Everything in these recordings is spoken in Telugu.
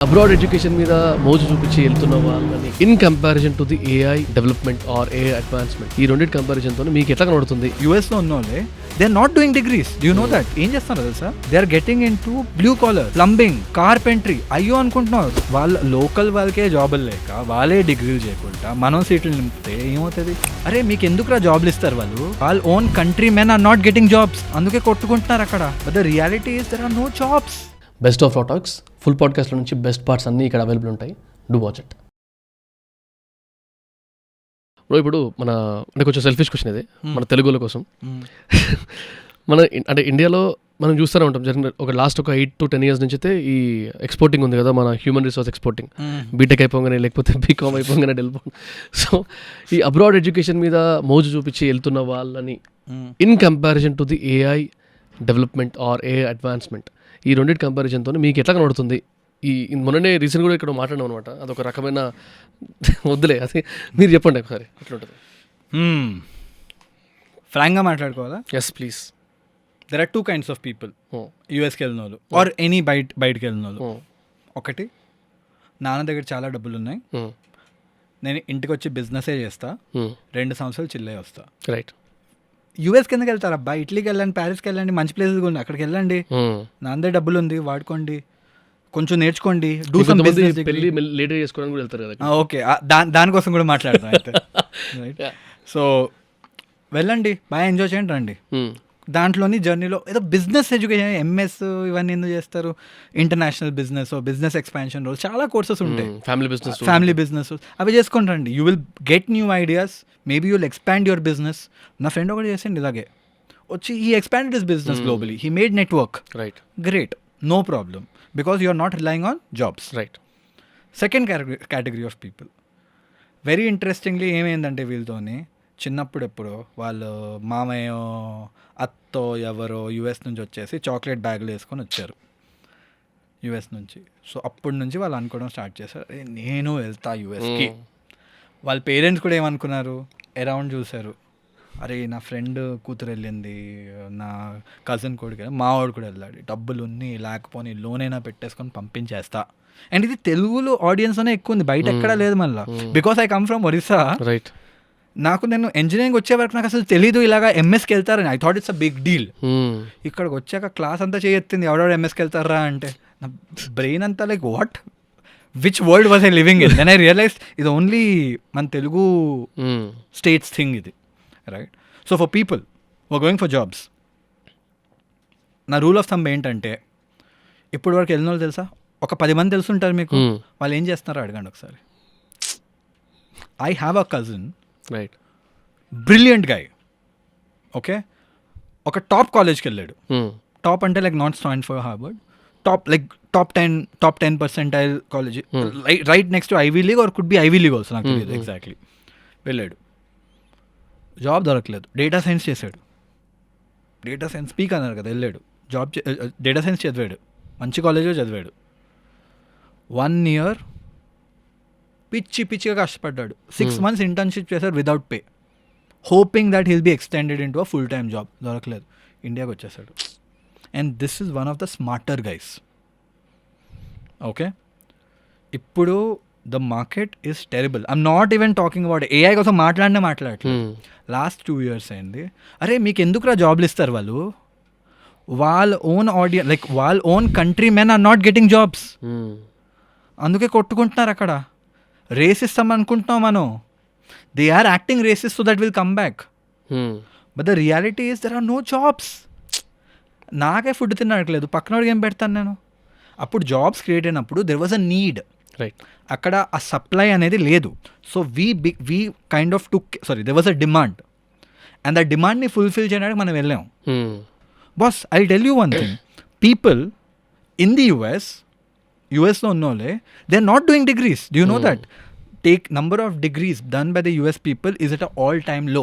అబ్రాడ్ ఎడ్యుకేషన్ మీద మోజు చూపించి వెళ్తున్న వాళ్ళని in comparison to the AI development or AI advancement, ఈ రెండింటి కంపారిజన్ తో మీకు ఎట్లా కనబడుతుంది? యూఎస్ లో ఉన్న వాళ్ళే they are not doing degrees. You know that. ఏం చేస్తున్నారు తెలుసా? They are getting into blue collar, plumbing, carpentry. అయ్యో అనుకుంటున్నారు. వాళ్ళ లోకల్ వాళ్ళకే జాబులు లేక వాళ్ళే డిగ్రీలు చేయకుండా మనం సీట్లు నింపితే ఏమవుతుంది? అరే మీకు ఎందుకురా జాబ్లు ఇస్తారు వాళ్ళు? వాళ్ళ own country men are not getting jobs, అందుకే కొట్టుకుంటున్నారు అక్కడ. But the reality is there are no jobs. Best of talks full పాడ్కాస్ట్లో నుంచి బెస్ట్ పార్ట్స్ అన్నీ ఇక్కడ అవైలబుల్ ఉంటాయి. Do watch it. ఇప్పుడు మన అంటే కొంచెం సెల్ఫిష్ క్వశ్చన్ ఇది మన తెలుగుల కోసం. మన అంటే ఇండియాలో మనం చూస్తూనే ఉంటాం జరిగిన ఒక లాస్ట్ ఒక 8 to 10 years నుంచి అయితే ఈ ఎక్స్పోర్టింగ్ ఉంది కదా, మన హ్యూమన్ రిసోర్స్ ఎక్స్పోర్టింగ్. బీటెక్ అయిపోగానే లేకపోతే బీకామ్ అయిపోగానే వెళ్ళిపోయింది. సో ఈ అబ్రాడ్ ఎడ్యుకేషన్ మీద మోజు చూపించి వెళ్తున్న వాళ్ళని in comparison to the AI development or AI advancement, ఈ రెండింటి కంపారిజన్తో మీకు ఎట్లా కనబడుతుంది? ఈ మొన్ననే రీసెంట్ కూడా ఇక్కడ మాట్లాడాం అనమాట. అదొక రకమైన వద్దులే, అది మీరు చెప్పండి ఒకసారి ఎట్లా ఉంటుంది. ఫ్రాంక్గా మాట్లాడుకోవాలా? Yes please. There are 2 kinds of people. యూఎస్కి వెళ్ళిన వాళ్ళు ఆర్ ఎనీ బయటకి వెళ్ళిన వాళ్ళు. ఒకటి, నాన్న దగ్గర చాలా డబ్బులు ఉన్నాయి, నేను ఇంటికి వచ్చి బిజినెసే చేస్తా, 2 సంవత్సరాలు చిల్లే వస్తా. రైట్. యూఎస్కి ఎందుకు వెళ్తారు అబ్బా? ఇటలీకి వెళ్ళండి, ప్యారిస్కి వెళ్ళండి, మంచి ప్లేసెస్ ఉన్నాయి, అక్కడికి వెళ్ళండి. నా అందరి డబ్బులు ఉంది, వాడుకోండి, కొంచెం నేర్చుకోండి. Do some business. లేటర్ చేసుకోవడానికి కూడా వెళ్తారు కదా. ఓకే, దానికోసం కూడా మాట్లాడతాం అయితే. రైట్. సో వెళ్ళండి, బాగా ఎంజాయ్ చేయండి, రండి. దాంట్లోని జర్నీలో ఏదో బిజినెస్ ఎడ్యుకేషన్, ఎంఎస్ ఇవన్నీ ఎందుకు చేస్తారు? International business, business expansion roles, చాలా కోర్సెస్ ఉంటాయి. ఫ్యామిలీ బిజినెస్ అవి చేసుకొని రండి. You will get new ideas, maybe you will expand your business. నా ఫ్రెండ్ ఒకటి చేసిండి ఇలాగే వచ్చి, he expanded his business globally, he made network. Right. Great, no problem, because you are not relying on jobs. Right. Second category of people, very interestingly ఏమైందంటే వీళ్ళతోని చిన్నప్పుడు ఎప్పుడో వాళ్ళు మామయ్య అత్తో ఎవరో యూఎస్ నుంచి వచ్చేసి చాక్లెట్ బ్యాగులు వేసుకొని వచ్చారు యూఎస్ నుంచి. సో అప్పటి నుంచి వాళ్ళు అనుకోవడం స్టార్ట్ చేశారు, నేను వెళ్తా యూఎస్కి. వాళ్ళ పేరెంట్స్ కూడా ఏమనుకున్నారు, అరౌండ్ చూశారు, అరే నా ఫ్రెండ్ కూతురు వెళ్ళింది, నా కజిన్ కొడుకు, మా వాడు కూడా వెళ్ళాడు, డబ్బులు ఉన్ని లేకపోని లోన్ అయినా పెట్టేసుకొని పంపించేస్తా. అండ్ ఇది తెలుగులో ఆడియన్స్ అనే ఎక్కువ ఉంది, బయట ఎక్కడా లేదు మళ్ళీ. Because I come from Orissa. Right. నేను ఇంజనీరింగ్ వచ్చే వరకు నాకు అసలు తెలీదు ఇలాగా ఎంఎస్కి వెళ్తారని. I thought it's a big deal. ఇక్కడికి వచ్చాక క్లాస్ అంతా చేయెత్తింది, ఎవడెవడు ఎంఎస్కి వెళ్తారా అంటే నా బ్రెయిన్ అంతా like what, which world was I living in? Then I realize ఇది ఓన్లీ మన తెలుగు స్టేట్స్ థింగ్ ఇది. Right. So for people who are going for jobs, నా రూల్ ఆఫ్ థంబ్ ఏంటంటే, ఇప్పుడు వరకు వెళ్ళిన వాళ్ళు తెలుసా, ఒక 10 మంది తెలుసుంటారు మీకు, వాళ్ళు ఏం చేస్తున్నారో అడగండి ఒకసారి. I have a cousin, right, brilliant guy, okay, ఒక టాప్ కాలేజ్కి వెళ్ళాడు. టాప్ అంటే like not Stanford, Harvard, top 10% college, right next to ivy league are could be ivy league also, నాకు తెలియదు ఎగ్జాక్ట్లీ. వెళ్ళాడు, జాబ్ దొరకలేదు, డేటా సైన్స్ చేశాడు. డేటా సైన్స్ పీక్ అన్నారు కదా, వెళ్ళాడు జాబ్, డేటా సైన్స్ చదివాడు, మంచి కాలేజ్లో చదివాడు. 1 year పిచ్చిగా కష్టపడ్డాడు. 6 months ఇంటర్న్షిప్ చేశాడు without pay, hoping that he'll be extended into a full time job. దొరకలేదు, ఇండియాకి వచ్చేసాడు. And this is one of the smarter guys. Okay, ఇప్పుడు the market is terrible. I'm not even talking about AI కోసం మాట్లాడట్లేదు. లాస్ట్ 2 years అయింది. అరే మీకు ఎందుకురా జాబ్లు ఇస్తారు వాళ్ళు? వాళ్ళ ఓన్ ఆడియన్స్, లైక్ వాళ్ళ own country men are not getting jobs, అందుకే కొట్టుకుంటున్నారు అక్కడ. రేసిస్తాం అనుకుంటున్నాం మనం, they are acting racist so that will come back. But the reality is there are no jobs. నాకే ఫుడ్ తినట్లేదు, పక్కనోడికి ఏం పెడతాను నేను? అప్పుడు జాబ్స్ క్రియేట్ అయినప్పుడు there was a need. Right. అక్కడ ఆ సప్లై అనేది లేదు. So we kind of there was a demand, and ఆ డిమాండ్ని ఫుల్ఫిల్ చేయడానికి మనం వెళ్ళాం. Boss, I tell you one thing, people in the యూఎస్లో ఉన్న వాళ్ళే they are not doing degrees. Do you know that? Take number of degrees done by the US people is at a all time low.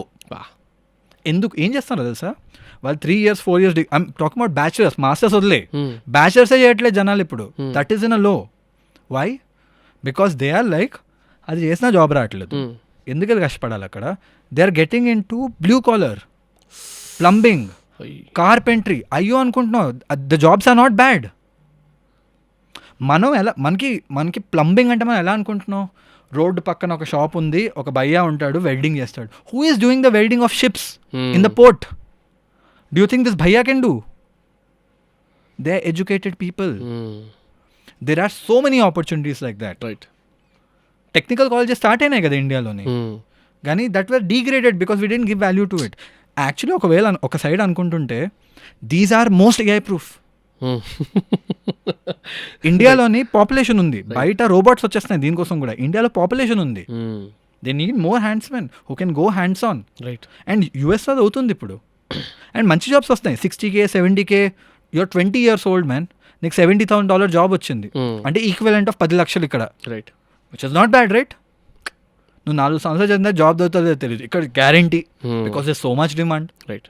ఎందుకు ఏం చేస్తున్నారు తెలుసా? వాళ్ళు 3 years 4 years I'm talking about bachelors, masters వదిలే, బ్యాచులర్సే చేయట్లేదు జనాలు ఇప్పుడు. That is in a low. Why? Because they are like, అది చేసినా జాబ్ రావట్లేదు, ఎందుకు కష్టపడాలి అక్కడ? They are getting into blue collar, plumbing, carpentry. అయ్యో అనుకుంటున్నావు, the jobs are not bad, మనం ఎలా మనకి ప్లంబింగ్ అంటే మనం ఎలా అనుకుంటున్నాం, రోడ్డు పక్కన ఒక షాప్ ఉంది, ఒక భయ్యా ఉంటాడు, వెల్డింగ్ చేస్తాడు. Who is doing the welding of ships in the port? Do you think this భయ్యా can do? They are educated people. There are so many opportunities like that. Right. Technical colleges start అయినాయి కదా ఇండియాలోని, కానీ that were degraded because we didn't give value to it. Actually ఒకవేళ ఒక సైడ్ అనుకుంటుంటే these are most AI proof. ఇండియాలోని పాపులేషన్ ఉంది, బయట రోబోట్స్ వచ్చేస్తున్నాయి దీనికోసం కూడా. ఇండియాలో పాపులేషన్ ఉంది, they need more handsmen who can go hands on. Right. And యూఎస్లో అది అవుతుంది ఇప్పుడు. అండ్ మంచి జాబ్స్ వస్తాయి, 60K 70K. You're 20 years old man, నీకు $70,000 జాబ్ వచ్చింది అంటే ఈక్వలెంట్ ఆఫ్ 10 లక్షలు ఇక్కడ. Right. Which is not bad, right? నువ్వు 4 సంవత్సరాలు చదివినా జాబ్ దొరుకుతుందో తెలియదు, ఇక్కడ guarantee, because they so much demand. Right.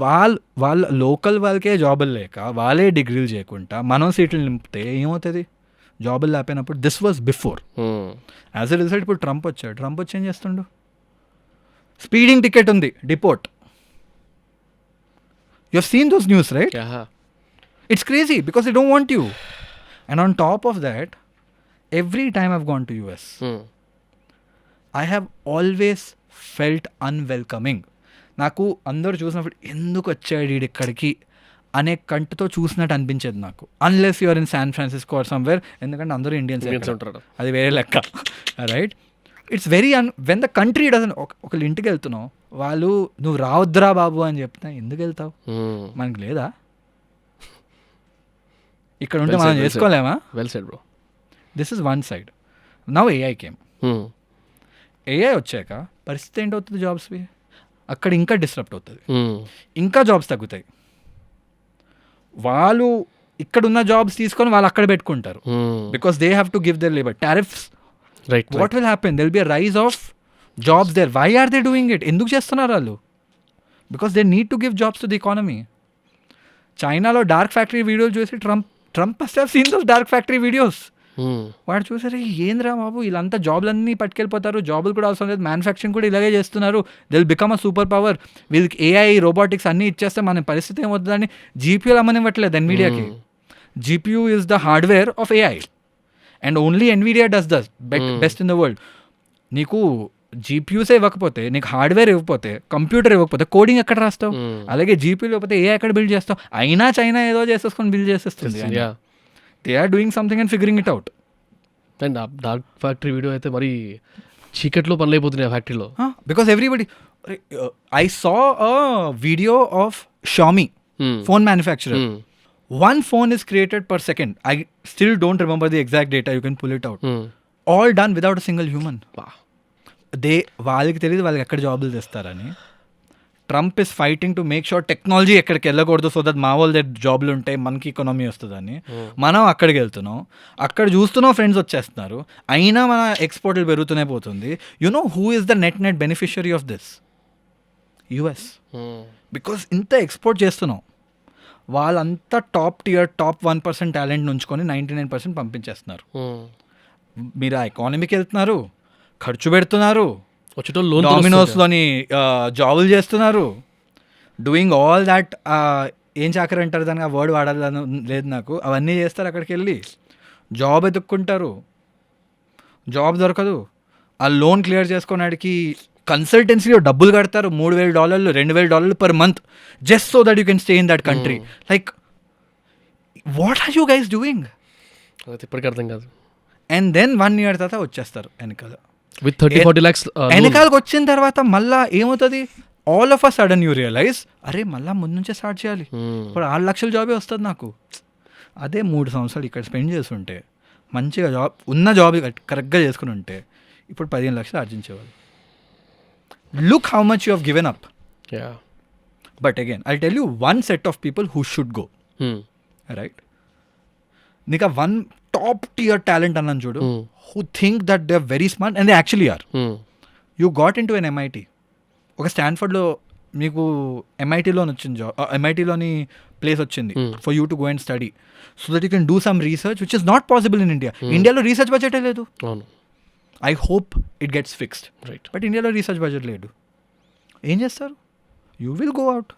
వాళ్ళ లోకల్ వాళ్ళకే జాబులు లేక వాళ్ళే డిగ్రీలు చేయకుండా మనం సీట్లు నింపితే ఏమవుతుంది? జాబులు లేకపోయినప్పుడు. This was before. As a result ఇప్పుడు ట్రంప్ వచ్చాడు. ట్రంప్ వచ్చి ఏం చేస్తుండు? స్పీడింగ్ టికెట్ ఉంది, deport. You have seen those news, right? It's crazy because they don't want you. And on top of that, every time I've gone to US, I have always felt unwelcoming. నాకు అందరూ చూసినప్పుడు ఎందుకు వచ్చాడు ఇక్కడికి అనే కంటితో చూసినట్టు అనిపించేది నాకు. Unless you're in San Francisco or somewhere, ఎందుకంటే అందరూ ఇండియన్స్ ఉంటారు, అది వేరే లెక్క, right? It's very when the country doesn't. ఒకళ్ళు ఇంటికి వెళ్తున్నావు, వాళ్ళు నువ్వు రావద్దురా బాబు అని చెప్తా, ఎందుకు వెళ్తావు? మనకి లేదా? ఇక్కడ ఉంటే మనం చేసుకోలేమా? Well said bro. This is one side. Now AI came. AI వచ్చాక పరిస్థితి ఏంటవుతుంది? జాబ్స్వి అక్కడ ఇంకా డిస్టర్బ్ అవుతుంది, ఇంకా జాబ్స్ తగ్గుతాయి. వాళ్ళు ఇక్కడున్న జాబ్స్ తీసుకొని వాళ్ళు అక్కడ పెట్టుకుంటారు because they have to give their labour tariffs. Right. What will happen? There will be a rise of jobs there. Why are they doing it? ఎందుకు చేస్తున్నారు వాళ్ళు? Because they need to give jobs to the economy. చైనాలో డార్క్ ఫ్యాక్టరీ వీడియోలు చూసి Trump must have seen those dark factory videos. వాడు చూసారు, ఏంద్రా బాబు వీళ్ళంతా జాబ్లన్నీ పట్టుకెళ్ళిపోతారు, జాబులు కూడా అవసరం లేదు, మ్యానుఫ్యాక్చరింగ్ కూడా ఇలాగే చేస్తున్నారు, they will become a super power, వీళ్ళకి ఏఐ రోబోటిక్స్ అన్నీ ఇచ్చేస్తే మన పరిస్థితి ఏమవుతుందని జీపీయూలు అమ్మనివ్వట్లేదు ఎన్విడియాకి. GPU is the hardware of AI and only Nvidia does this best in the world. నీకు జీపీయూసే ఇవ్వకపోతే, నీకు హార్డ్వేర్ ఇవ్వకపోతే, కంప్యూటర్ ఇవ్వకపోతే కోడింగ్ ఎక్కడ రాస్తావు? అలాగే జీపీయూ ఇవ్వకపోతే ఏ ఎక్కడ బిల్డ్ చేస్తావు? అయినా చైనా ఏదో చేసేసుకొని బిల్డ్ చేసేస్తుంది. They are doing something and figuring it out. And dark factory video అయితే మరి చీకట్లో పనులు అయిపోతున్నాయి ఆ ఫ్యాక్టరీలో. Because everybody, I saw a video of Xiaomi phone manufacturer. One phone is created per second. I still don't remember the exact data. You can pull it out. All done without a single human. వాళ్ళకి తెలియదు వాళ్ళకి ఎక్కడ జాబులు తెస్తారని. Trump is fighting to make sure technology ఎక్కడికి వెళ్ళకూడదు, సో దట్ మా వాళ్ళ దగ్గర జాబులు ఉంటాయి, మనకి ఎకానమీ వస్తుందని. మనం అక్కడికి వెళ్తున్నాం, అక్కడ చూస్తున్నాం ఫ్రెండ్స్ వచ్చేస్తున్నారు, అయినా మన ఎక్స్పోర్ట్లు పెరుగుతూనే పోతుంది. You know who is the net beneficiary of this? US. Because ఇంత ఎక్స్పోర్ట్ చేస్తున్నాం, వాళ్ళంతా టాప్ టియర్ టాప్ 1% టాలెంట్ ఉంచుకొని 99% పంపించేస్తున్నారు. మీరు ఆ ఎకానమీకి వెళ్తున్నారు, ఖర్చు పెడుతున్నారు, డామినోస్లోని జాబులు చేస్తున్నారు, డూయింగ్ ఆల్ దాట్. ఏం చాకరీ అంటారు దానికి, ఆ వర్డ్ వాడాలని లేదు నాకు. అవన్నీ చేస్తారు, అక్కడికి వెళ్ళి జాబ్ ఎదుక్కుంటారు, జాబ్ దొరకదు, ఆ లోన్ క్లియర్ చేసుకోవడానికి కన్సల్టెన్సీలో డబ్బులు కడతారు, $3,000 $2,000 per month just so that you can stay in that country. Like, what are you guys doing? ఇప్పటికీ అర్థం కాదు. అండ్ దెన్ 1 year తర్వాత వచ్చేస్తారు వెనకాల విత్ 30-40 lakhs. వెనకాలకు వచ్చిన తర్వాత మళ్ళీ ఏమవుతుంది? All of a sudden you realize, అరే మళ్ళీ ముందు నుంచే స్టార్ట్ చేయాలి. ఇప్పుడు 6 లక్షల జాబే వస్తుంది నాకు. అదే 3 సంవత్సరాలు ఇక్కడ స్పెండ్ చేసి ఉంటే, మంచిగా జాబ్ ఉన్న జాబ్ కరెక్ట్గా చేసుకుని ఉంటే, ఇప్పుడు 15 లక్షలు ఆర్జించేవాళ్ళు. Look how much you have given up. Yeah. But again, I'll tell you one set of people who should go. Right? Nika one top tier talent annan chudu, who think that they're very smart and they actually are. You got into an MIT. Oka Stanford lo meeku MIT lo ochindi job, MIT loni place ochindi for you to go and study, so that you can do some research which is not possible in India. India lo research budget ledu. I hope it gets fixed. Right. But Indiaలో రీసెర్చ్ బడ్జెట్ లేదు. ఏం చేస్తారు? You will go out.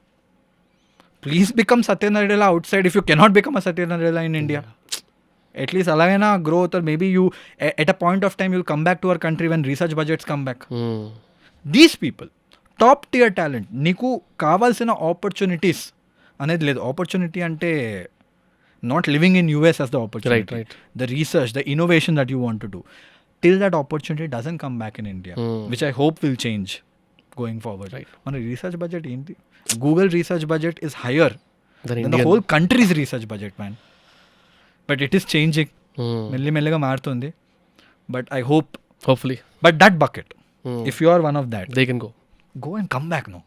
Please become Satya Nadella outside if you cannot become a Satya Nadella in India. At least అలాగైనా గ్రో అవుతారు. Maybe you at a point of time you'll come back to our country when research budgets come back. These people top tier talent, నీకు కావాల్సిన ఆపర్చునిటీస్ అనేది లేదు. ఆపర్చునిటీ అంటే not living in US as the opportunity, right. the research, the innovation that you want to do, till that opportunity doesn't come back in India, which I hope will change going forward. Right. మన రీసెర్చ్ బడ్జెట్ ఏంటి? Google research budget is higher Then than the whole country's research budget, man. But it is changing. మెల్లిమెల్లిగా మారుతుంది. But I hope, hopefully but that bucket, if you are one of that, they can go and come back. No,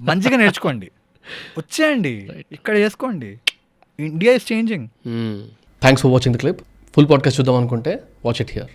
మంచిగా నేర్చుకోండి, వచ్చేయండి, ఇక్కడ చేసుకోండి. India is changing. Thanks for watching the clip. Full podcast చూద్దాం అనుకుంటే వాచ్ ఇట్ హియర్.